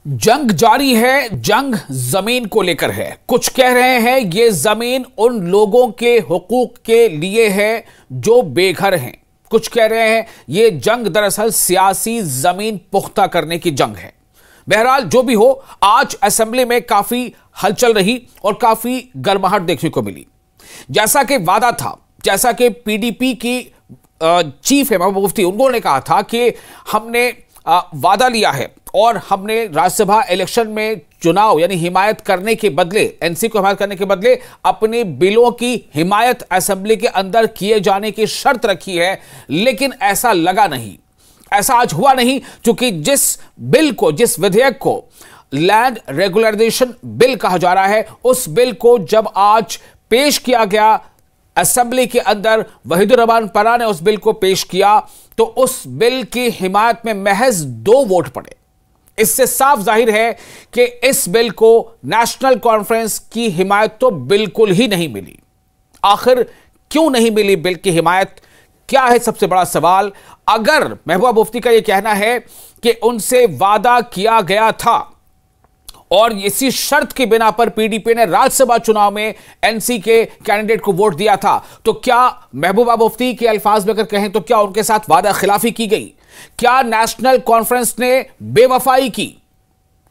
जंग जारी है। जंग जमीन को लेकर है। कुछ कह रहे हैं ये जमीन उन लोगों के हुकूक के लिए है जो बेघर हैं। कुछ कह रहे हैं ये जंग दरअसल सियासी जमीन पुख्ता करने की जंग है। बहरहाल जो भी हो, आज असेंबली में काफी हलचल रही और काफी गर्माहट देखने को मिली। जैसा कि वादा था, जैसा कि पीडीपी की चीफ है महबूबा मुफ्ती, उन्होंने कहा था कि हमने वादा लिया है और हमने राज्यसभा इलेक्शन में चुनाव यानी हिमायत करने के बदले, एनसी को हिमायत करने के बदले अपने बिलों की हिमायत असेंबली के अंदर किए जाने की शर्त रखी है। लेकिन ऐसा लगा नहीं, ऐसा आज हुआ नहीं, क्योंकि जिस बिल को, जिस विधेयक को लैंड रेगुलराइजेशन बिल कहा जा रहा है, उस बिल को जब आज पेश किया गया असेंबली के अंदर, वहीदुर रहमान परा ने उस बिल को पेश किया, तो उस बिल की हिमायत में महज 2 वोट पड़े। इससे साफ जाहिर है कि इस बिल को नेशनल कॉन्फ्रेंस की हिमायत तो बिल्कुल ही नहीं मिली। आखिर क्यों नहीं मिली बिल की हिमायत? क्या है सबसे बड़ा सवाल। अगर महबूबा मुफ्ती का यह कहना है कि उनसे वादा किया गया था और इसी शर्त के बिना पर पीडीपी ने राज्यसभा चुनाव में एनसी के कैंडिडेट को वोट दिया था, तो क्या महबूबा मुफ्ती के अल्फाज में अगर कहें तो क्या उनके साथ वादा खिलाफी की गई? क्या नेशनल कॉन्फ्रेंस ने बेवफाई की?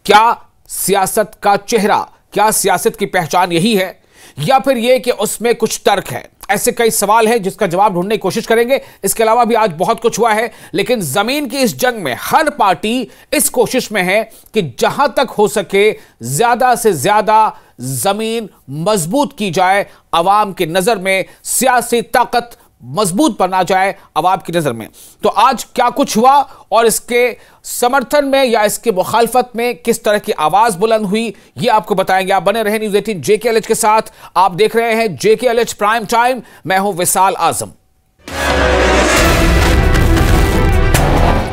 क्या सियासत का चेहरा, क्या सियासत की पहचान यही है, या फिर यह कि उसमें कुछ तर्क है? ऐसे कई सवाल हैं जिसका जवाब ढूंढने की कोशिश करेंगे। इसके अलावा भी आज बहुत कुछ हुआ है, लेकिन जमीन की इस जंग में हर पार्टी इस कोशिश में है कि जहां तक हो सके ज्यादा से ज्यादा जमीन मजबूत की जाए, अवाम की नजर में सियासी ताकत मजबूत बना जाए अवाम की नजर में। तो आज क्या कुछ हुआ और इसके समर्थन में या इसके मुखालफत में किस तरह की आवाज बुलंद हुई, यह आपको बताएंगे। आप बने रहे न्यूज़ 18 JKLH के साथ। आप देख रहे हैं JKLH प्राइम टाइम। मैं हूं विशाल आजम।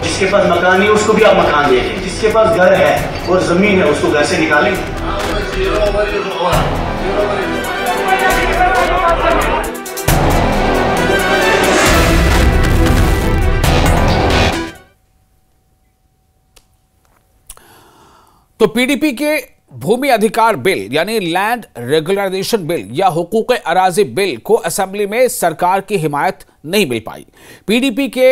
जिसके पास मकान नहीं उसको भी आप मकान दे दें, जिसके पास घर है और जमीन है उसको घर से निकालेंगे। तो पीडीपी के भूमि अधिकार बिल यानी लैंड रेगुलराइजेशन बिल या हुकूक अराजी बिल को असेंबली में सरकार की हिमायत नहीं मिल पाई। पीडीपी के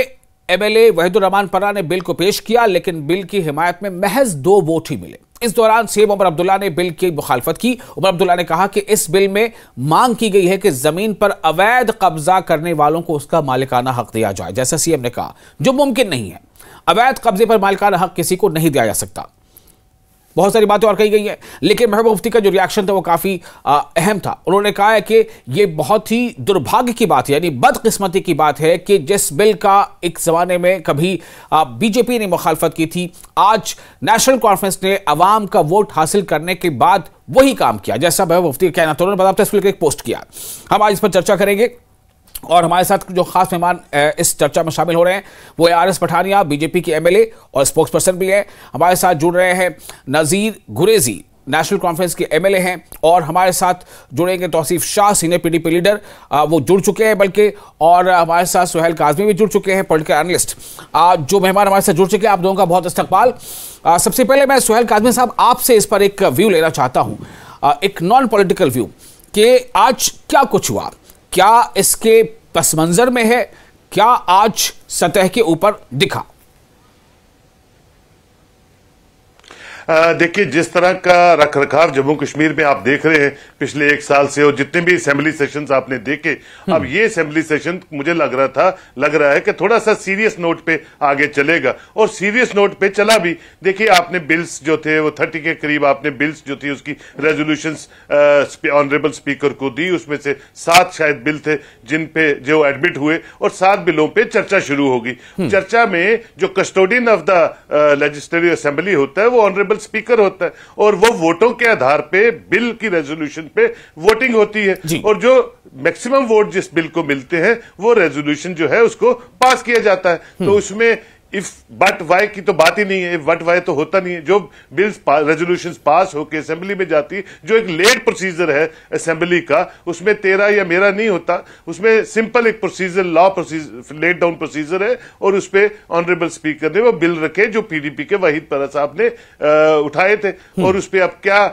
एमएलए वहीदुर रहमान परा ने बिल को पेश किया, लेकिन बिल की हिमायत में महज 2 वोट ही मिले। इस दौरान सीएम उमर अब्दुल्ला ने बिल की मुखालफत की। उमर अब्दुल्ला ने कहा कि इस बिल में मांग की गई है कि जमीन पर अवैध कब्जा करने वालों को उसका मालिकाना हक दिया जाए, जैसा सीएम ने कहा, जो मुमकिन नहीं है। अवैध कब्जे पर मालिकाना हक किसी को नहीं दिया जा सकता। बहुत सारी बातें और कही गई हैं, लेकिन महबूबा मुफ्ती का जो रिएक्शन था वो काफ़ी अहम था। उन्होंने कहा है कि ये बहुत ही दुर्भाग्य की बात है, यानी बदकिस्मती की बात है कि जिस बिल का एक ज़माने में कभी बीजेपी ने मुखालफत की थी, आज नेशनल कॉन्फ्रेंस ने अवाम का वोट हासिल करने के बाद वही काम किया, जैसा महबूबा मुफ्ती का कहना था। उन्होंने बताया इस बिल का एक पोस्ट किया। हम आज इस पर चर्चा करेंगे और हमारे साथ जो खास मेहमान इस चर्चा में शामिल हो रहे हैं वो आरएस पठानिया, बीजेपी के एमएलए और स्पोक्स पर्सन भी हैं। हमारे साथ जुड़ रहे हैं नज़ीर गुरेजी, नेशनल कॉन्फ्रेंस के एमएलए हैं, और हमारे साथ जुड़ेंगे Tauseef Shah, senior PDP leader, वो जुड़ चुके हैं बल्कि, और हमारे साथ सुहेल काजमी भी जुड़ चुके हैं, पॉलिटिकल एनालिस्ट। जो मेहमान हमारे साथ जुड़ चुके हैं, आप दोनों का बहुत इस्तकबाल। सबसे पहले मैं सुहेल काजमी साहब आपसे इस पर एक व्यू लेना चाहता हूँ, एक नॉन पॉलिटिकल व्यू, कि आज क्या कुछ हुआ, क्या इसके पस मंजर में है, क्या आज सतह के ऊपर दिखा? देखिए, जिस तरह का रखरखाव जम्मू कश्मीर में आप देख रहे हैं पिछले 1 साल से, और जितने भी असेंबली सेशंस आपने देखे, अब ये असेंबली सेशन मुझे लग रहा है कि थोड़ा सा सीरियस नोट पे आगे चलेगा, और सीरियस नोट पे चला भी। देखिए, आपने बिल्स जो थे वो 30 के करीब आपने बिल्स जो थी उसकी रेजोल्यूशंस ऑनरेबल स्पीकर को दी। उसमें से 7 शायद बिल थे जिन पे जो एडमिट हुए, और 7 बिलों पे चर्चा शुरू होगी। चर्चा में जो custodian of the legislative assembly होता है वो ऑनरेबल स्पीकर होता है, और वो वोटों के आधार पे बिल की रेजोल्यूशन पे वोटिंग होती है, और जो मैक्सिमम वोट जिस बिल को मिलते हैं वो रेजोल्यूशन जो है उसको पास किया जाता है। तो उसमें इफ बट वाई की तो बात ही नहीं है, बट वाई तो होता नहीं है। जो बिल्स रेजोल्यूशन पास होकर असेंबली में जाती, जो एक लेट प्रोसीजर है असेंबली का, उसमें तेरा या मेरा नहीं होता, उसमें सिंपल एक procedure, law procedure, laid down procedure है, और उस पर ऑनरेबल स्पीकर ने वो बिल रखे जो पीडीपी के वाहिद पारा साहब ने उठाए थे, और उस पर अब क्या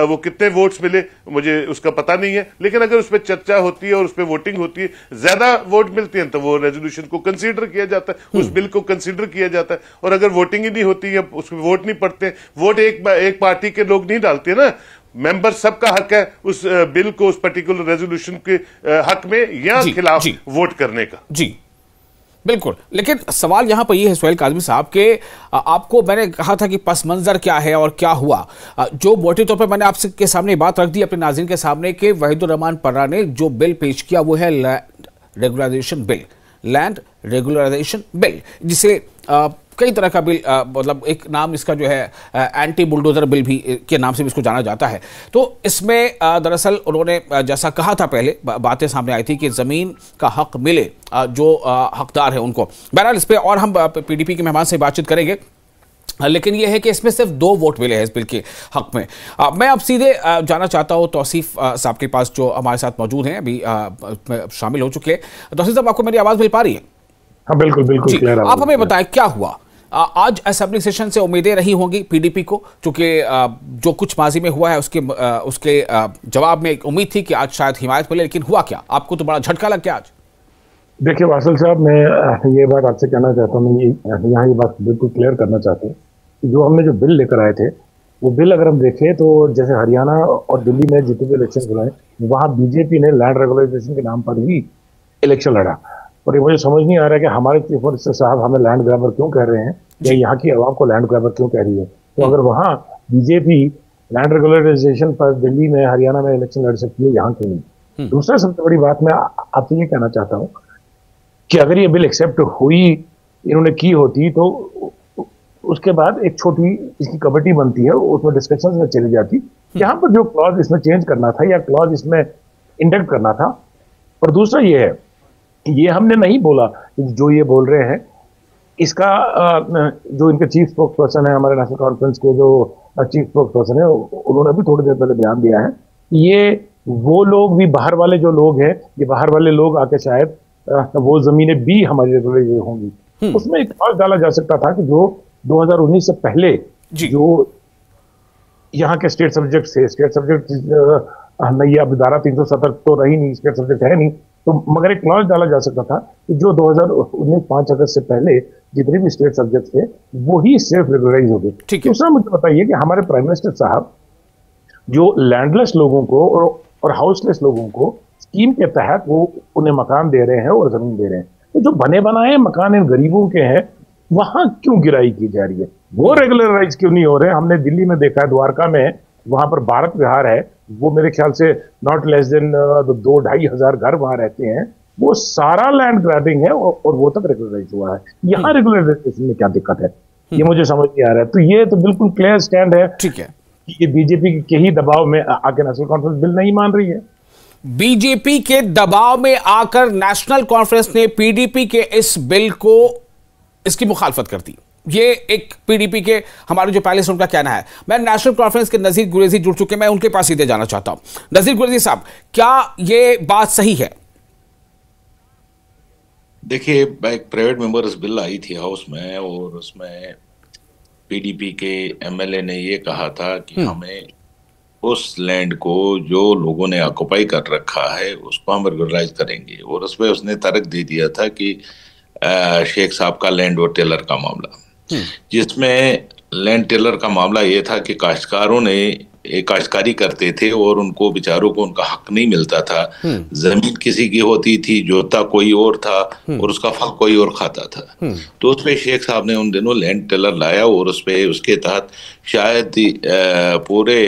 वो कितने वोट्स मिले मुझे उसका पता नहीं है, लेकिन अगर उस पर चर्चा होती है और उस पर वोटिंग होती है, ज्यादा वोट मिलती है, तो वो रेजोल्यूशन को कंसीडर किया जाता है, उस बिल को कंसीडर किया जाता है। और अगर वोटिंग ही नहीं होती है, उसमें वोट नहीं पड़ते, वोट एक पार्टी के लोग नहीं डालते ना, मेंबर सबका हक है उस बिल को, उस पर्टिकुलर रेजोल्यूशन के हक में या खिलाफ वोट करने का। जी बिल्कुल, लेकिन सवाल यहां पर यह है सुहेल काज़मी साहब के, आपको मैंने कहा था कि पस मंजर क्या है और क्या हुआ, जो मोटे तौर पर मैंने आपसे के सामने बात रख दी अपने नाज़रीन के सामने कि वहीदुर रहमान पर्रा ने जो बिल पेश किया वो है regularisation bill, land regularisation bill, जिसे कई तरह का बिल, मतलब एक नाम इसका जो है एंटी बुलडोजर बिल भी के नाम से भी इसको जाना जाता है। तो इसमें दरअसल उन्होंने जैसा कहा था, पहले बातें सामने आई थी कि ज़मीन का हक मिले जो हकदार है उनको। बहरहाल इस पर और हम पीडीपी के मेहमान से बातचीत करेंगे, लेकिन यह है कि इसमें सिर्फ 2 वोट मिले हैं इस बिल के हक में। मैं अब सीधे जाना चाहता हूं तौसीफ साहब के पास, जो हमारे साथ मौजूद हैं, अभी शामिल हो चुके हैं। तौसीफ साहब, आपको मेरी आवाज़ मिल पा रही है? हाँ बिल्कुल बिल्कुल क्लियर। आप हमें बताएं क्या हुआ आज असेंबली सेशन से? उम्मीदें रही होंगी पीडीपी को, क्योंकि जो कुछ माजी में हुआ है उसके जवाब में एक उम्मीद थी कि आज शायद हिमायत मिले, लेकिन हुआ क्या? आपको तो बड़ा झटका लग गया आज। देखिए वासिल साहब, मैं ये बात आपसे कहना चाहता हूँ, यहाँ ये बात बिल्कुल क्लियर करना चाहता हूँ कि जो हमने जो बिल लेकर आए थे, वो बिल अगर हम देखें तो जैसे हरियाणा और दिल्ली में जितने भी इलेक्शन हुए, वहाँ बीजेपी ने लैंड रेगुलराइजेशन के नाम पर ही इलेक्शन लड़ा। और ये मुझे समझ नहीं आ रहा है कि हमारे चीफ मिनिस्टर साहब हमें लैंड ग्रैबर क्यों कह रहे हैं, या यहाँ की आवाम को लैंड ग्रैबर क्यों कह रही है। तो अगर वहाँ बीजेपी लैंड रेगुलराइजेशन पर दिल्ली में, हरियाणा में इलेक्शन लड़ सकती है, यहाँ क्यों नहीं? दूसरा सबसे बड़ी बात मैं आपसे ये कहना चाहता हूँ कि अगर ये बिल एक्सेप्ट हुई, इन्होंने की होती, तो उसके बाद एक छोटी इसकी कमेटी बनती है, उसमें डिस्कशन में चली जाती, यहाँ पर जो क्लॉज इसमें चेंज करना था या क्लॉज इसमें इंडेक्ट करना था। और दूसरा ये है, ये हमने नहीं बोला, जो ये बोल रहे हैं इसका जो इनके चीफ स्पोक्स पर्सन है, हमारे नेशनल कॉन्फ्रेंस के जो चीफ स्पोक्स पर्सन है, उन्होंने भी थोड़ी देर पहले बयान दिया है, ये वो लोग भी, बाहर वाले जो लोग हैं, ये बाहर वाले लोग आके शायद वो जमीनें भी हमारी रेगुलराइज होंगी। उसमें एक क्लॉज डाला जा सकता था कि जो 2019 से पहले जो यहाँ के स्टेट सब्जेक्ट थे, स्टेट सब्जेक्ट नहीं, अब धारा 370 तो रही नहीं, स्टेट सब्जेक्ट है नहीं, तो मगर एक क्लॉज डाला जा सकता था कि जो 2019 5 अगस्त से पहले जितने भी स्टेट सब्जेक्ट थे वो ही सिर्फ रेगुलराइज हो गए। दूसरा मुझे बताइए कि हमारे प्राइम मिनिस्टर साहब जो लैंडलेस लोगों को और हाउसलेस लोगों को स्कीम के तहत वो उन्हें मकान दे रहे हैं और जमीन दे रहे हैं, तो जो बने बनाए मकान इन गरीबों के हैं, वहां क्यों गिराई की जा रही है? वो रेगुलराइज क्यों नहीं हो रहे? हमने दिल्ली में देखा है, द्वारका में, वहां पर भारत विहार है, वो मेरे ख्याल से नॉट लेस देन 2-2.5 हजार घर वहां रहते हैं, वो सारा लैंड ग्रैबिंग है और वो तक रेगुलराइज हुआ है। यहाँ रेगुलराइजेशन में क्या दिक्कत है, ये मुझे समझ नहीं आ रहा है। तो ये तो बिल्कुल क्लियर स्टैंड है, ठीक है, कि ये बीजेपी के ही दबाव में आके नेशनल कॉन्फ्रेंस बिल नहीं मान रही है। बीजेपी के दबाव में आकर नेशनल कॉन्फ्रेंस ने पीडीपी के इस बिल को, इसकी मुखालफत कर दी। ये एक पीडीपी के हमारे जो पहले से उनका कहना है। मैं नेशनल कॉन्फ्रेंस के नज़ीर गुरैजी जुड़ चुके, मैं उनके पास सीधे जाना चाहता हूं। नज़ीर गुरैजी साहब, क्या ये बात सही है? देखिए, एक प्राइवेट मेंबर्स बिल आई थी हाउस में, और उसमें पीडीपी के एमएलए ने ये कहा था कि हमें उस लैंड को जो लोगों ने ऑक्युपाई कर रखा है उसको हम रेगुलराइज करेंगे। और उसमें उसने तर्क दे दिया था कि शेख साहब का लैंड और टेलर का मामला, जिसमें लैंड टेलर का मामला ये था कि काश्तकारों ने काश्तकारी करते थे और उनको बेचारों को उनका हक नहीं मिलता था। जमीन किसी की होती थी, जोता कोई और था और उसका फल कोई और खाता था। तो उसपे शेख साहब ने उन दिनों लैंड टेलर लाया और उसके तहत शायद पूरे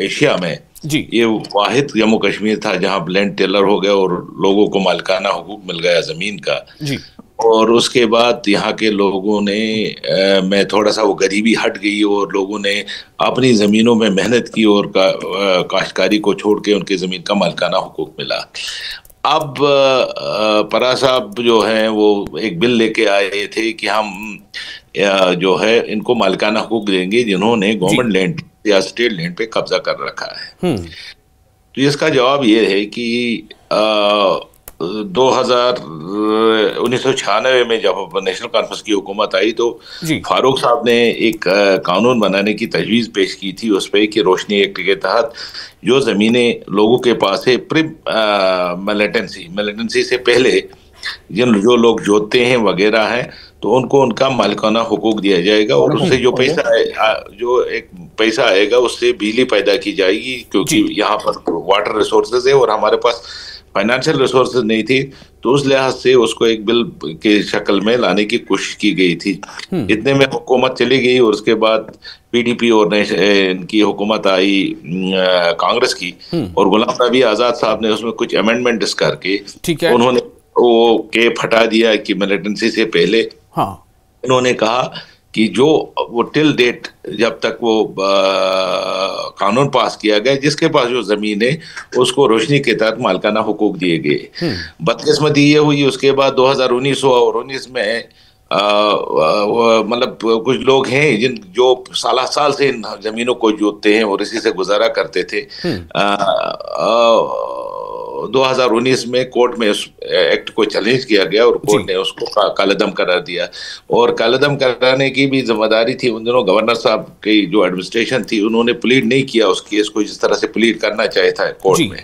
एशिया में ये वाहिद जम्मू कश्मीर था जहां लैंड टेलर हो गया और लोगों को मालिकाना हुकूक मिल गया जमीन का। और उसके बाद यहाँ के लोगों ने में थोड़ा सा वो गरीबी हट गई और लोगों ने अपनी ज़मीनों में मेहनत की और काश्तकारी को छोड़ के उनके ज़मीन का मालिकाना हुकूक मिला। अब परा साहब जो हैं वो एक बिल लेके आए थे कि हम जो है इनको मालिकाना हकूक देंगे जिन्होंने गवर्नमेंट लैंड या स्टेट लैंड पे कब्जा कर रखा है। तो इसका जवाब ये है कि 1996 में जब नेशनल कॉन्फ्रेंस की हुकूमत आई तो फारूक साहब ने एक कानून बनाने की तजवीज़ पेश की थी उस पर कि रोशनी एक्ट के तहत जो ज़मीनें लोगों के पास है प्री मिलिटेंसी से पहले जो लोग जोतते हैं वगैरह हैं तो उनको उनका मालिकाना हुकूक दिया जाएगा और उससे जो पैसा आएगा उससे बिजली पैदा की जाएगी, क्योंकि यहाँ पर वाटर रिसोर्सेज है और हमारे पास फाइनेंशियल रिसोर्सेज नहीं थी, तो उस लिहाज से उसको एक बिल के शक्ल में लाने की कोशिश की गई थी। इतने में हुकूमत चली गई और उसके बाद पीडीपी और इनकी हुकूमत आई कांग्रेस की, और गुलाम नबी आजाद साहब ने उसमें कुछ अमेंडमेंट करके उन्होंने वो केप हटा दिया कि मिलिटेंसी से पहले। उन्होंने कहा कि जो वो टिल डेट जब तक वो कानून पास किया गया जिसके पास जो जमीन है उसको रोशनी के तहत मालिकाना हुकूक दिए गए। बदकिस्मती ये हुई उसके बाद 2019 और 19 में मतलब कुछ लोग हैं जो साल से इन जमीनों को जोतते हैं और इसी से गुजारा करते थे। 2019 में कोर्ट में उस एक्ट को चैलेंज किया गया और कोर्ट ने उसको कालेदम करार दिया, और कालेदम कराने की भी जिम्मेदारी थी उन दिनों गवर्नर साहब की जो एडमिनिस्ट्रेशन थी, उन्होंने प्लीड नहीं किया उस केस को जिस तरह से प्लीड करना चाहिए था कोर्ट में,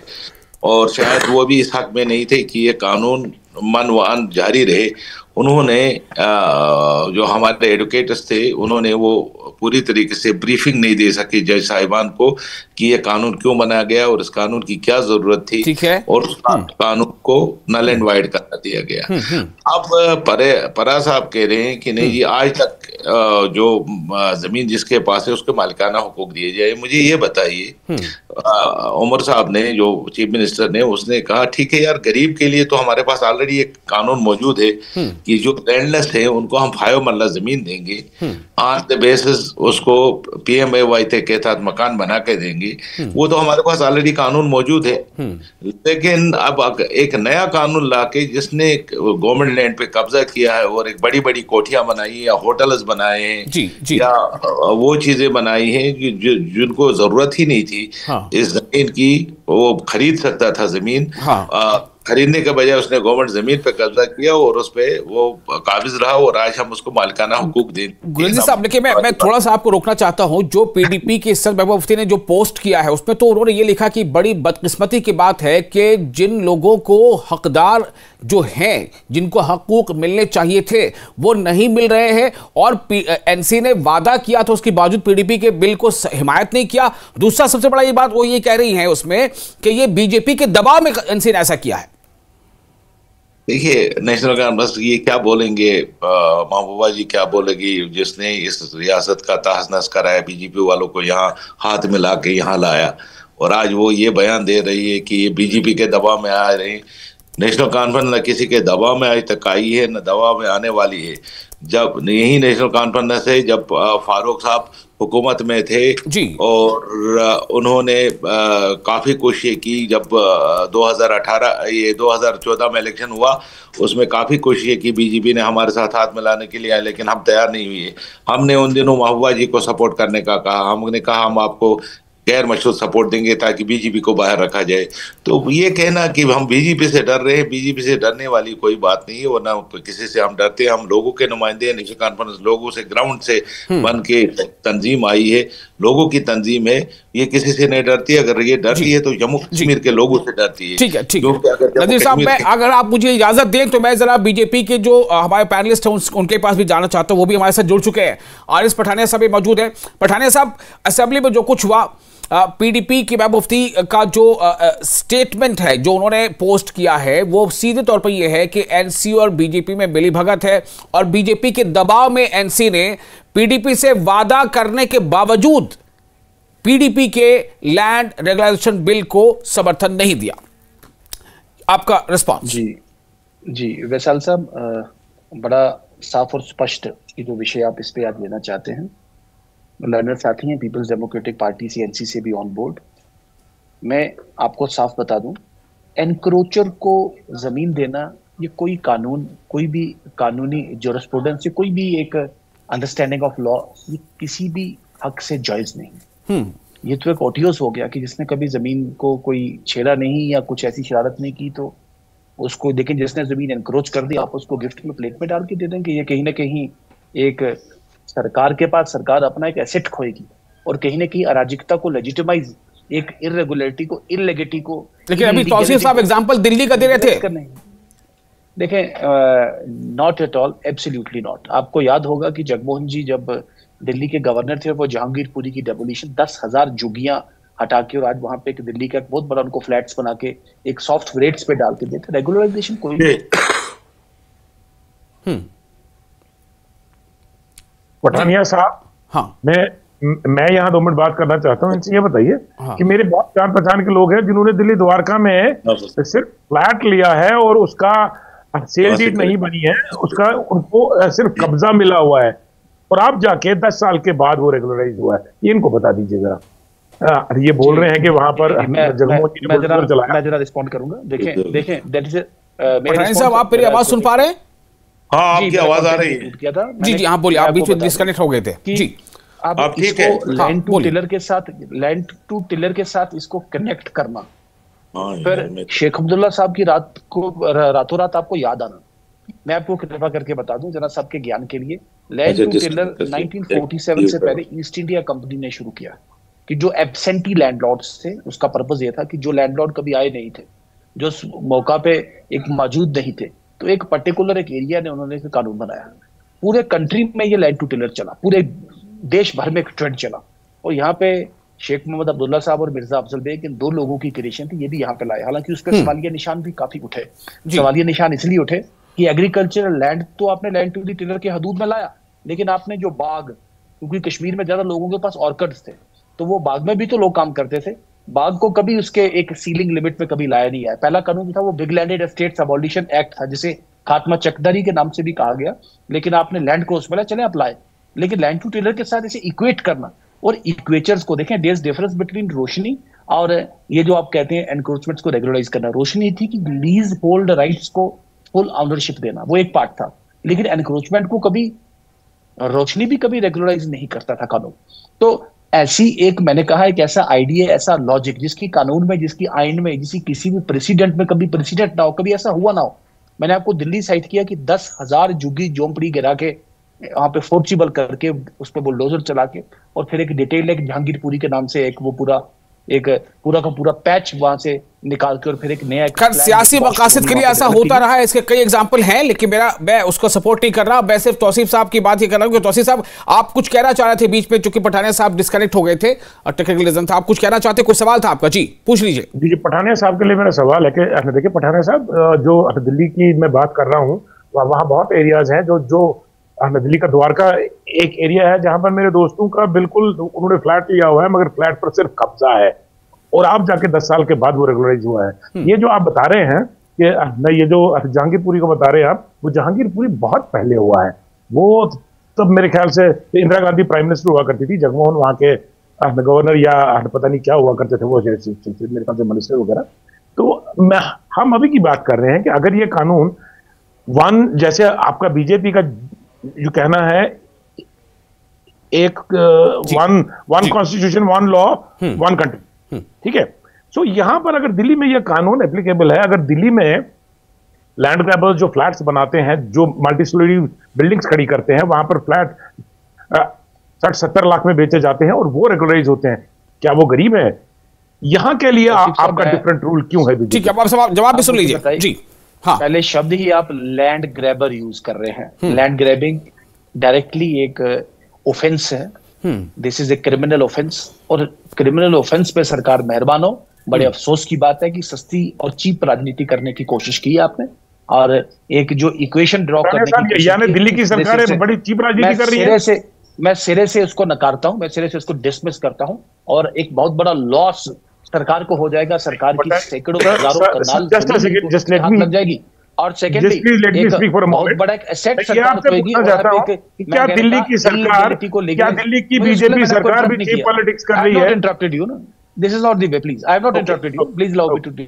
और शायद वो भी इस हक में नहीं थे कि ये कानून मनवान जारी रहे। उन्होंने जो हमारे एडवोकेट्स थे उन्होंने वो पूरी तरीके से ब्रीफिंग नहीं दे सके जज साहिबान को कि ये कानून क्यों बनाया गया और इस कानून की क्या जरूरत थी, और उस कानून को नल एंड वाइड कर दिया गया। अब परा साहब कह रहे हैं कि नहीं जी आज तक जो जमीन जिसके पास है उसके मालिकाना हुकूक दिए जाए। मुझे ये बताइए, उमर साहब ने जो चीफ मिनिस्टर ने उसने कहा ठीक है यार, गरीब के लिए तो हमारे पास ऑलरेडी एक कानून मौजूद है कि जो लैंडलेस है उनको हम 5 मरला जमीन देंगे, ऑन द बेसिस उसको PMAY के तहत मकान बना के देंगे, वो तो हमारे पास ऑलरेडी कानून मौजूद है। लेकिन अब एक नया कानून लाके जिसने गवर्नमेंट लैंड पे कब्जा किया है और एक बड़ी बड़ी कोठियां बनाई या होटल्स बनाए हैं या वो चीजें बनाई हैं जिनको जरूरत ही नहीं थी इस जमीन की, वो खरीद सकता था जमीन, खरीदने के बजाय उसने गवर्नमेंट जमीन पे कब्जा किया और उस पे वो काबिज रहा, और आज हम उसको मालिकाना हुकूक दें। गुलेजी साहब देखिए, मैं थोड़ा सा आपको रोकना चाहता हूं। जो पीडीपी के सर महबूब मुफ्ती ने जो पोस्ट किया है उसमें तो उन्होंने ये लिखा कि बड़ी बदकिस्मती की बात है कि जिन लोगों को हकदार जो हैं, जिनको हकूक मिलने चाहिए थे वो नहीं मिल रहे हैं, और एनसी ने वादा किया था उसके बावजूद पीडीपी के बिल को हिमायत नहीं किया। दूसरा सबसे बड़ा ये बात वो ये कह रही है उसमें कि ये बीजेपी के दबाव में एनसी ने ऐसा किया है। देखिए, नेशनल कॉन्फ्रेंस ये क्या बोलेंगे, महबूबा जी क्या बोलेगी जिसने इस रियासत का तहस नहस कराया, बीजेपी वालों को यहाँ हाथ मिला के यहाँ लाया, और आज वो ये बयान दे रही है कि ये बीजेपी के दबाव में आ रहे हैं। नेशनल कॉन्फ्रेंस न किसी के दबाव में आज तक आई है न दबाव में आने वाली है। जब यही नेशनल कॉन्फ्रेंस है जब फारूक साहब हुकूमत में थे और उन्होंने काफ़ी कोशिश की, जब 2014 में इलेक्शन हुआ उसमें काफ़ी कोशिश की बीजेपी ने हमारे साथ हाथ मिलाने के लिए, लेकिन हम तैयार नहीं हुए। हमने उन दिनों महबूबा जी को सपोर्ट करने का कहा, हमने कहा हम आपको गैर मशरूत सपोर्ट देंगे ताकि बीजेपी को बाहर रखा जाए। तो ये कहना कि हम बीजेपी से डर रहे हैं, बीजेपी से डरने वाली कोई बात नहीं है, वरना किसी से हम डरते हैं। हम लोगों के नुमाइंदे, नेशनल कॉन्फ्रेंस लोगों से ग्राउंड से बन के तंजीम आई है, लोगों की तंजीम है, ये किसी से नहीं डरती। अगर ये डरती है तो जम्मू कश्मीर के लोगों से डरती है। ठीक है, ठीक है नजीर साहब, अगर आप मुझे इजाजत दें तो मैं जरा बीजेपी के जो हमारे पैनलिस्ट हैं उनके पास भी जाना चाहता हूँ, वो भी हमारे साथ जुड़ चुके हैं। आरिफ पठानिया साहब भी मौजूद है। पठानिया साहब, असेंबली में जो कुछ हुआ, पीडीपी के महबूब मुफ्ती का जो स्टेटमेंट है जो उन्होंने पोस्ट किया है वो सीधे तौर पर यह है कि एनसी और बीजेपी में मिलीभगत है, और बीजेपी के दबाव में एनसी ने पीडीपी से वादा करने के बावजूद पीडीपी के लैंड रेगुलाइजेशन बिल को समर्थन नहीं दिया। आपका रिस्पॉन्स? जी वैसाल साहब, बड़ा साफ और स्पष्ट ये जो विषय आप इस पे याद लेना चाहते हैं, लर्नर साथी हैं पीपल्स डेमोक्रेटिक पार्टी CNC से भी ऑन बोर्ड। मैं आपको साफ बता दूं एनक्रोचर को जमीन देना ये कोई कानून, कोई भी कानूनी ज्यूरिस्प्रूडेंस, कोई भी एक अंडरस्टैंडिंग ऑफ लॉ, ये किसी भी हक से जायज नहीं। ये तो एक ओटियोस हो गया कि जिसने कभी जमीन को कोई छेड़ा नहीं या कुछ ऐसी शरारत नहीं की तो उसको देखें, जिसने जमीन एनक्रोच कर दी आप उसको गिफ्ट में प्लेट में डाल के दे देंगे। ये कहीं ना कहीं एक सरकार के पास, सरकार अपना एक एसेट खोएगी और कहीं ना कहीं अराजकता को लेजिटिमाइज, एक इरेगुलरिटी को, इलेगिटी को। लेकिन अभी तौसीफ साहब एग्जांपल दिल्ली का दे रहे थे। देखें, not at all, absolutely not. आपको याद होगा कि जगमोहन जी जब दिल्ली के गवर्नर थे, वो जहांगीरपुरी की डेमोलिशन 10,000 झुग्गियां हटा के और आज वहां पे एक दिल्ली का एक बहुत बड़ा उनको फ्लैट्स बना के एक सॉफ्ट रेट्स पे डाल के देते। रेगुलराइजेशन कोई पठानिया साहब, हाँ, मैं यहाँ 2 मिनट बात करना चाहता हूँ। इनसे ये बताइए कि मेरे बहुत जान पहचान के लोग हैं जिन्होंने दिल्ली द्वारका में सिर्फ फ्लैट लिया है और उसका सेल डीड नहीं बनी है, उसका उनको सिर्फ कब्जा मिला हुआ है और आप जाके 10 साल के बाद वो रेगुलराइज हुआ है। ये इनको बता दीजिए जरा। ये बोल रहे हैं कि वहां पर मैं जरा रिस्पॉन्ड करूंगा। देखें दैट इज पठानिया साहब, आप मेरी आवाज सुन पा रहे हैं? हाँ, आपकी आवाज आ रही है। जी जी, हाँ बोलिए, आप बीच में डिस्कनेक्ट हो गए थे। जी, आप इसको लैंड टू टिलर के साथ इसको कनेक्ट करना, फिर शेख अब्दुल्ला साहब की रातों रात आपको याद आना। मैं आपको कृपा करके बता दूं जरा सबके ज्ञान के लिए, लैंड टू टिलर 1947 से पहले ईस्ट इंडिया कंपनी ने शुरू किया कि जो एब्सेंटी लैंडलॉर्ड्स थे, उसका पर्पस ये था कि जो लैंडलॉर्ड कभी आए नहीं थे, जो मौका पे एक मौजूद नहीं थे, तो एक पर्टिकुलर एक एरिया ने उन्होंने एक कानून बनाया। पूरे कंट्री में ये लैंड टू टिलर चला, पूरे देश भर में एक ट्रेंड चला। और यहाँ पे शेख मोहम्मद अब्दुल्ला साहब और मिर्जा अफजल बेग, इन 2 लोगों की क्रिएशन थी, ये भी यहाँ पे लाए। हालांकि उस पर सवालिया निशान भी काफी उठे। सवालिया निशान इसलिए उठे कि एग्रीकल्चरल लैंड तो आपने लैंड टू दी टिलर के हदूद में लाया, लेकिन आपने जो बाग, क्योंकि कश्मीर में ज्यादा लोगों के पास ऑर्किड्स थे, तो वो बाग में भी तो लोग काम करते थे, बाग को कभी उसके एक सीलिंग लिमिट में कभी लाया नहीं है। पहला कानून था वो big landed estates abolition act था, जिसे खात्मा चकदरी के नाम से भी कहा गया, लेकिन आपने लैंड को उसमें चले अप्लाई। लेकिन लैंड टू टिलर के साथ इसे इक्वेट करना और इक्वेचर्स को देखें, देयर इज डिफरेंस बिटवीन रोशनी और ये जो आप कहते हैं एनक्रोचमेंट्स को रेगुलराइज करना। रोशनी थी कि लीज होल्ड राइट्स को फुल ऑनरशिप देना, वो एक पार्ट था, लेकिन एनक्रोचमेंट को कभी रोशनी भी कभी रेगुलराइज नहीं करता था कानून। तो ऐसी एक, मैंने कहा, एक ऐसा आइडिया, ऐसा लॉजिक जिसकी कानून में, जिसकी आइन में, जिसकी किसी भी प्रेसिडेंट में कभी प्रेसिडेंट ना हो, कभी ऐसा हुआ ना हो। मैंने आपको दिल्ली साइट किया कि 10,000 झुग्गी झोंपड़ी गिरा के वहां पे फोर्चिबल करके उस पर बुलडोजर चला के और फिर एक डिटेल एक जहांगीरपुरी के नाम से एक वो पूरा का पूरा पैच वहां से निकाल के और फिर एक नया सियासी मकासद के लिए ऐसा होता रहा है। इसके कई एग्जांपल हैं, लेकिन मैं उसको सपोर्ट नहीं कर रहा। मैं सिर्फ तौसीफ साहब की बात ही कर रहा हूं कि तौसीफ साहब, आप कुछ कहना चाह रहे थे बीच में, चूंकि पठानिया साहब डिस्कनेक्ट हो गए थे और टेक्निकल रीजन था। आप कुछ कहना चाहते, कुछ सवाल था आपका? जी पूछ लीजिए। जी, पठानिया साहब के लिए मेरा सवाल है कि देखिए पठानिया साहब, जो दिल्ली की मैं बात कर रहा हूँ, वहाँ बहुत एरियाज हैं जो दिल्ली का द्वारका एक एरिया है जहां पर मेरे दोस्तों का बिल्कुल उन्होंने फ्लैट लिया हुआ है, मगर फ्लैट पर सिर्फ कब्जा है और आप जाके 10 साल के बाद वो रेगुलराइज हुआ है। ये जो आप बता रहे हैं कि ये जो जहांगीरपुरी को बता रहे हैं आप, वो जहांगीरपुरी बहुत पहले हुआ है। वो तब मेरे ख्याल से इंदिरा गांधी प्राइम मिनिस्टर हुआ करती थी, जगमोहन वहां के गवर्नर या पता नहीं क्या हुआ करते थे वो, मेरे ख्याल से मिनिस्टर वगैरह। तो हम अभी की बात कर रहे हैं कि अगर ये कानून जैसे आपका बीजेपी का जो कहना है, एक one constitution, one law, one country, ठीक है। सो यहां पर अगर दिल्ली में यह कानून एप्लीकेबल है, अगर दिल्ली में लैंड ग्रैबर्स जो फ्लैट्स बनाते हैं, जो मल्टी स्टोरी बिल्डिंग्स खड़ी करते हैं, वहां पर फ्लैट 60-70 लाख में बेचे जाते हैं और वो रेगुलराइज होते हैं, क्या वो गरीब है? यहां के लिए आपका डिफरेंट रूल क्यों है? ठीक है, आप जवाब भी सुन लीजिए। जी हाँ, पहले शब्द ही आप लैंड ग्रैबर यूज कर रहे हैं। लैंड ग्रैबिंग डायरेक्टली एक ऑफेंस है, this is a criminal offence, और क्रिमिनल ऑफेंस पे सरकार मेहरबान हो। बड़े अफसोस की बात है कि सस्ती और चीप राजनीति करने की कोशिश की है आपने, और एक जो इक्वेशन ड्रॉ करने की कोशिश, यानी दिल्ली की सरकार बड़ी चीप राजनीति कर रही है। मैं सिरे से उसको नकारता हूं, मैं सिरे से उसको डिसमिस करता हूं, और एक बहुत बड़ा लॉस सरकार को हो जाएगा। सरकार की सैकड़ों हजारों कनाल लग जाएगी। और सेकेंडली बहुत बड़ा एक एसेट सरकार को होगी। क्या दिल्ली की सरकार, क्या दिल्ली की बीजेपी सरकार भी चीप पॉलिटिक्स कर रही है? इंटरप्टेड यू ना, this is not the way, please. I have not interrupted you, please allow me to do.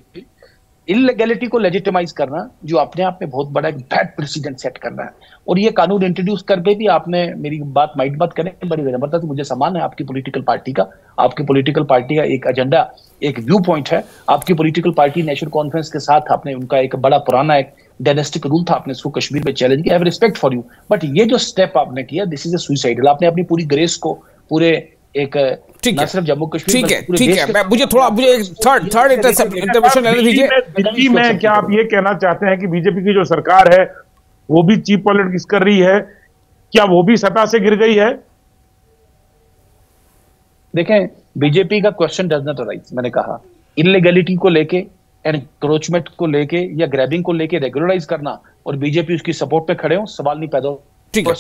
Illegality को लेजिटिमाइज करना जो अपने आप में बहुत बड़ा एक बैड प्रेसिडेंट सेट करना है। और ये कानून इंट्रोड्यूस करके भी आपने, मेरी बात माइट मत करें, बड़ी विनम्रता से मुझे सम्मान है आपकी पॉलिटिकल पार्टी का, आपकी पॉलिटिकल पार्टी का एक एजेंडा, एक व्यू पॉइंट है। आपकी पॉलिटिकल पार्टी नेशनल कॉन्फ्रेंस के साथ आपने, उनका एक बड़ा पुराना एक डायनेस्टिक रूल था, आपने इसको कश्मीर में चैलेंज किया। I have respect for you, but ये जो स्टेप आपने किया, दिस इज ए सुसाइडल। आपने अपनी पूरी ग्रेस को, पूरे एक ना सिर्फ जम्मू कश्मीर, ठीक है, मुझे थर्ड इंटरवेंशन लेने दीजिए। दिल्ली में क्या आप ये कहना चाहते हैं कि बीजेपी की जो सरकार है वो भी चीप पॉलिटिक्स कर रही है? क्या वो भी सत्ता से गिर गई है? देखें, बीजेपी का क्वेश्चन डज नॉट अराइज। मैंने कहा इलीगैलिटी को लेके, एनक्रोचमेंट को लेके या ग्रैबिंग को लेके रेगुलराइज करना और बीजेपी उसकी सपोर्ट पे खड़े हो, सवाल नहीं पैदा हो। एक मिनट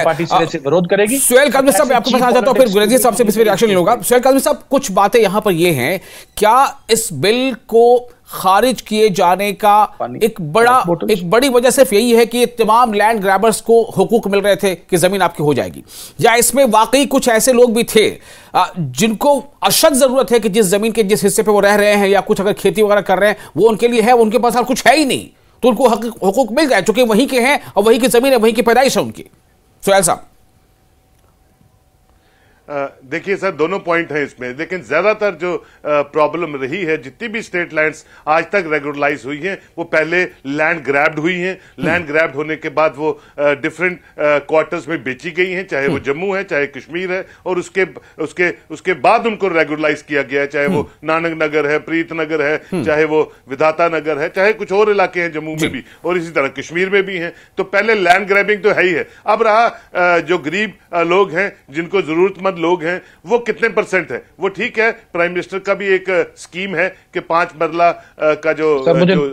पार्टी से विरोध करेगी। सुहेल काज़मी साहब, आपके पास आ जाता हूं, फिर गुलेरिया साहब से रिएक्शन नहीं होगा। सुहेल काज़मी साहब, कुछ बातें यहां पर ये हैं, क्या इस बिल को खारिज किए जाने का एक बड़ी वजह सिर्फ यही है कि तमाम लैंड ग्रैबर्स को हुकूक मिल रहे थे कि जमीन आपकी हो जाएगी, या इसमें वाकई कुछ ऐसे लोग भी थे जिनको अशद जरूरत है कि जिस जमीन के जिस हिस्से पे वो रह रहे हैं या कुछ अगर खेती वगैरह कर रहे हैं वो उनके लिए है, उनके पास कुछ है ही नहीं, तो उनको हुकूक मिल जाए, चूंकि वहीं के हैं और वहीं की जमीन है, वहीं की पैदाइश है उनकी। सुहेल साहब, देखिए सर, दोनों पॉइंट हैं इसमें, लेकिन ज्यादातर जो प्रॉब्लम रही है, जितनी भी स्टेट लैंड्स आज तक रेगुलराइज हुई हैं, वो पहले लैंड ग्रैब्ड हुई हैं। लैंड ग्रैब्ड होने के बाद वो डिफरेंट क्वार्टर्स में बेची गई हैं, चाहे वो जम्मू है, चाहे कश्मीर है, और उसके बाद उनको रेगुलराइज किया गया है, चाहे वो नानक नगर है, प्रीत नगर है, चाहे वो विधाता नगर है, चाहे कुछ और इलाके हैं जम्मू में भी, और इसी तरह कश्मीर में भी हैं। तो पहले लैंड ग्रैबिंग तो है ही है। अब रहा जो गरीब लोग हैं, जिनको जरूरतमंद लोग हैं, वो कितने परसेंट है? वो ठीक है, प्राइम मिनिस्टर का भी एक स्कीम है कि 5 मरला का जो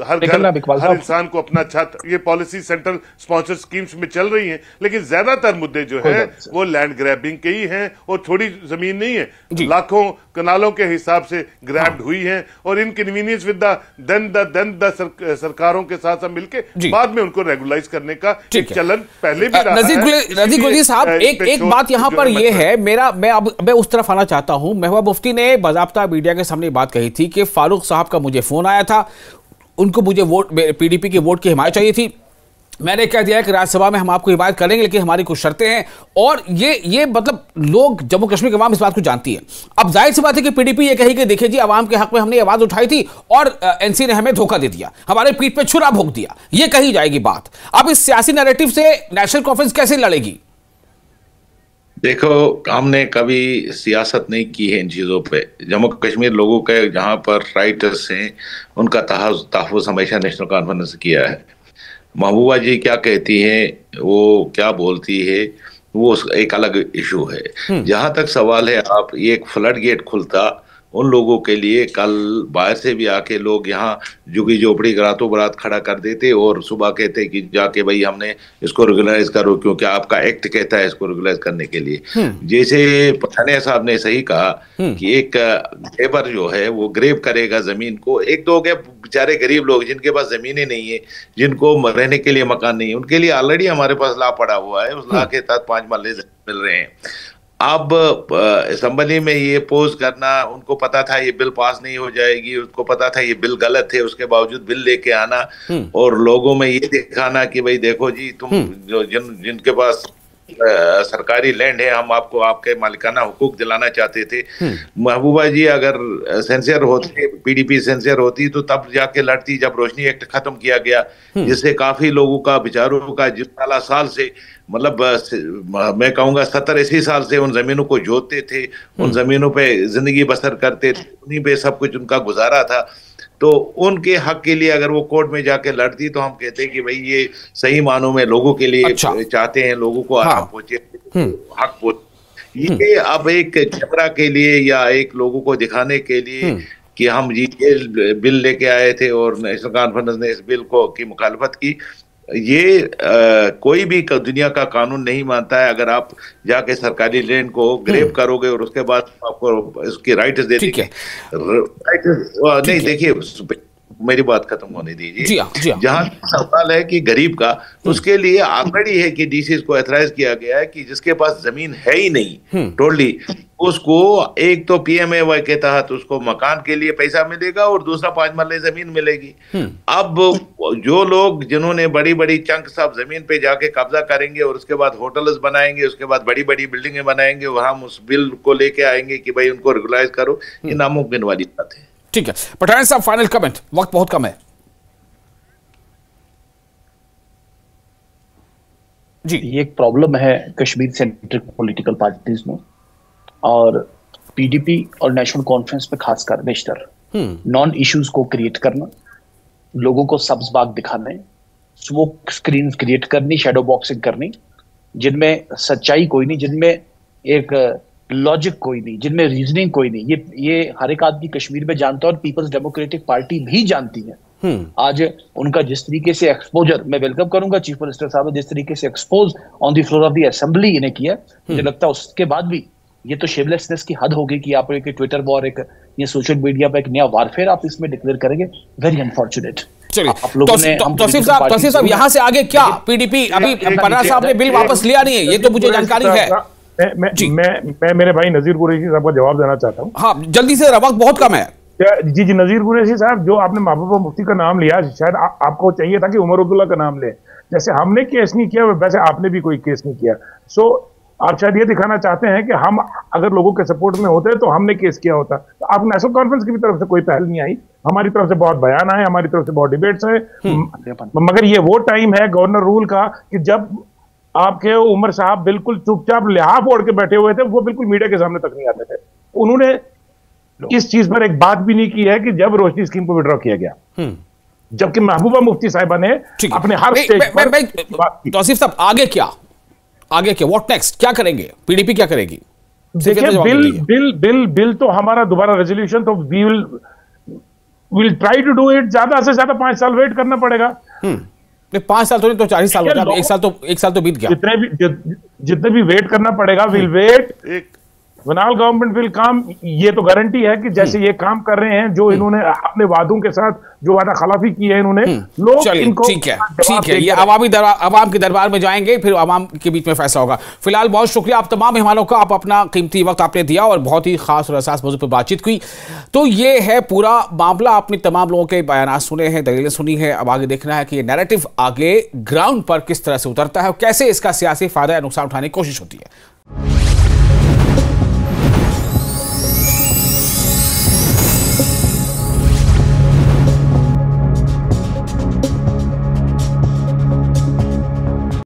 हर इंसान को अपना छत, ये पॉलिसी सेंट्रल स्पॉन्सर स्कीम्स में चल रही हैं, लेकिन ज्यादातर मुद्दे जो है वो लैंड ग्रैबिंग के ही हैं, और थोड़ी जमीन नहीं है, लाखों कनालों के हिसाब से ग्रैब्ड हुई हैं, और इनकन्वीनियंस विद द सरकारों के साथ साथ मिलकर बाद में उनको रेगुलराइज करने का चलन पहले भी रहा है। नजीर गुलेरिया साहब, एक बात यहां पर यह है, मैं उस तरफ आना चाहता हूं। महबूबा मुफ्ती ने बाज़ाब्ता मीडिया के सामने बात कही थी कि फारूक साहब का मुझे फोन आया था, उनको मुझे वोट, पीडीपी के वोट की हिमायत चाहिए थी। मैंने कह दिया कि राज्यसभा में हम आपको हिमायत करेंगे, लेकिन हमारी कुछ शर्तें हैं। और ये मतलब लोग, जम्मू कश्मीर की आवाम इस बात को जानती है। अब जाहिर सी बात है कि पीडीपी ये कही कि देखिए जी, आवाम के हक में हमने आवाज उठाई थी और एनसी ने हमें धोखा दे दिया, हमारे पीठ पे छुरा भोंक दिया, ये कही जाएगी बात। अब इस सियासी नैरेटिव से नेशनल कॉन्फ्रेंस कैसे लड़ेगी? देखो, हमने कभी सियासत नहीं की है इन चीज़ों पे। जम्मू कश्मीर लोगों के जहाँ पर राइटर्स हैं, उनका तहफ़्फ़ुज़ हमेशा नेशनल कॉन्फ्रेंस ने किया है। महबूबा जी क्या कहती हैं, वो क्या बोलती है, वो एक अलग इशू है। जहाँ तक सवाल है, आप ये एक फ्लड गेट खुलता उन लोगों के लिए, कल बाहर से भी आके लोग यहाँ जुगी झोपड़ी रातों बरात खड़ा कर देते और सुबह कहते कि जाके भाई हमने इसको रेगुलराइज करो, क्योंकि आपका एक्ट कहता है इसको रेगुलराइज करने के लिए। जैसे पठानिया साहब ने सही कहा कि एक लेबर जो है वो ग्रेब करेगा जमीन को। एक दो बेचारे गरीब लोग जिनके पास जमीनें नहीं है, जिनको रहने के लिए मकान नहीं है, उनके लिए ऑलरेडी हमारे पास लॉ पड़ा हुआ है, उस लॉ के तहत 5 मरले मिल रहे हैं। अब असेंबली में ये पोज करना, उनको पता था ये बिल पास नहीं हो जाएगी, उसको पता था ये बिल गलत है, उसके बावजूद बिल लेके आना और लोगों में ये दिखाना कि भाई देखो जी, तुम जो जिनके पास सरकारी लैंड है, हम आपको आपके मालिकाना हुकूक दिलाना चाहते थे। महबूबा जी अगर सेंसियर होती, पीडीपी सेंसियर होती, तो तब जाके लड़ती जब रोशनी एक्ट खत्म किया गया, जिससे काफी लोगों का, बेचारों का, जिस साल से, मतलब मैं कहूँगा 70-80 साल से उन जमीनों को जोतते थे, उन जमीनों पे जिंदगी बसर करते थे, उन्हीं पे सब कुछ उनका गुजारा था। तो उनके हक के लिए अगर वो कोर्ट में जाके लड़ती, तो हम कहते हैं कि भाई ये सही मानों में लोगों के लिए चाहते हैं, लोगों को आराम पहुंचे, हक पहुंचे। ये अब एक कैमरा के लिए या एक लोगों को दिखाने के लिए कि हम जी ये बिल लेके आए थे और नेशनल कॉन्फ्रेंस ने इस बिल को की मुखालफत की, ये कोई भी दुनिया का कानून नहीं मानता है। अगर आप जाके सरकारी लैंड को ग्रेब करोगे और उसके बाद आपको इसकी राइट्स दे देंगे, नहीं, देखिए मेरी बात खत्म होने दीजिए। जहां सवाल है कि गरीब का, उसके लिए ऑलरेडी है कि डीसी को एथराइज किया गया है कि जिसके पास जमीन है ही नहीं टोटली, उसको एक तो पीएमएवाई के तहत उसको मकान के लिए पैसा मिलेगा और दूसरा 5 मरले जमीन मिलेगी। अब जो लोग जिन्होंने बड़ी बड़ी चंक सब जमीन पे जाके कब्जा करेंगे और उसके बाद होटल्स बनाएंगे, उसके बाद बड़ी बड़ी बिल्डिंगें बनाएंगे, वहां उस बिल को लेके आएंगे कि भाई उनको रेगुलाइज करो, ये नामुमकिन वाली बात है। ठीक है पठान साहब, फाइनल कमेंट, वक्त बहुत कम है जी। ये एक प्रॉब्लम है कश्मीर सेंट्रिक पॉलिटिकल पार्टीज में, और पीडीपी और नेशनल कॉन्फ्रेंस में खासकर बेशतर नॉन इश्यूज को क्रिएट करना, लोगों को सब्ज बाग दिखाने, स्मोक स्क्रीन क्रिएट करनी, शैडो बॉक्सिंग करनी, जिनमें सच्चाई कोई नहीं, जिनमें एक लॉजिक कोई नहीं, जिनमें रीजनिंग कोई नहीं। ये हर एक आदमी कश्मीर में जानता है और पीपल्स डेमोक्रेटिक पार्टी भी जानती है। आज उनका जिस तरीके से एक्सपोजर, मैं वेलकम करूंगा चीफ मिनिस्टर साहब ने जिस तरीके से expose on the floor of the assembly इन्हें किया, मुझे लगता है उसके बाद भी ये तो शेमलेसनेस की हद होगी कि आप एक ट्विटर वॉर, एक ये सोशल मीडिया पर एक नया वारफेयर आप इसमें डिक्लेयर करेंगे। Very unfortunate. तौसीफ साहब यहाँ से आगे क्या? पीडीपी अभी पन्ना साहब ने बिल वापस लिया नहीं है, ये तो मुझे जानकारी है। मैं मेरे भाई नजीर कुरैशी साहब को जवाब देना चाहता हूँ। हाँ जल्दी से, वक्त बहुत कम है। जी नजीर कुरैशी साहब, जो आपने महबूबा मुफ्ती का नाम लिया, शायद आपको चाहिए था कि उमर अब्दुल्ला का नाम ले। जैसे हमने केस नहीं किया वैसे आपने भी कोई केस नहीं किया। सो आप शायद ये दिखाना चाहते हैं कि हम अगर लोगों के सपोर्ट में होते तो हमने केस किया होता। तो आप नेशनल कॉन्फ्रेंस की तरफ से कोई पहल नहीं आई, हमारी तरफ से बहुत बयान आए, हमारी तरफ से बहुत डिबेट्स है, मगर ये वो टाइम है गवर्नर रूल का कि जब आपके उमर साहब बिल्कुल चुपचाप लिहाफ ओढ़ के बैठे हुए थे, वो बिल्कुल मीडिया के सामने तक नहीं आते थे। उन्होंने इस चीज पर एक बात भी नहीं की है कि जब रोशनी स्कीम को विड्रॉ किया गया, जबकि महबूबा मुफ्ती साहिबा ने अपने हर स्टेज पर। तौसीफ साहब आगे क्या, आगे क्या, व्हाट नेक्स्ट, क्या करेंगे, पीडीपी क्या करेगी? देखिए बिल तो हमारा दोबारा रेजोल्यूशन तो we will try to do it. ज्यादा से ज्यादा 5 साल वेट करना पड़ेगा। 5 साल तो नहीं तो 40 साल हो गया, एक साल तो बीत गया। जितने भी वेट करना पड़ेगा, विल वेट। वनाल गवर्नमेंट विल काम, ये तो गारंटी है कि जैसे ये काम कर रहे हैं, जो इन्होंने अपने वादों के साथ जो वादा खिलाफी की है इन्होंने, लोग इनको ठीक है, ये अवाम के दरबार में जाएंगे, फिर अवाम के बीच में फैसला होगा। फिलहाल बहुत शुक्रिया आप तमाम मेहमानों का, आप अपना कीमती वक्त आपने दिया और बहुत ही खास और असास मौजू पर बातचीत हुई। तो ये है पूरा मामला, आपने तमाम लोगों के बयान सुने हैं, दलीलें सुनी है। अब आगे देखना है कि ये नैरेटिव आगे ग्राउंड पर किस तरह से उतरता है और कैसे इसका सियासी फायदा या नुकसान उठाने की कोशिश होती है।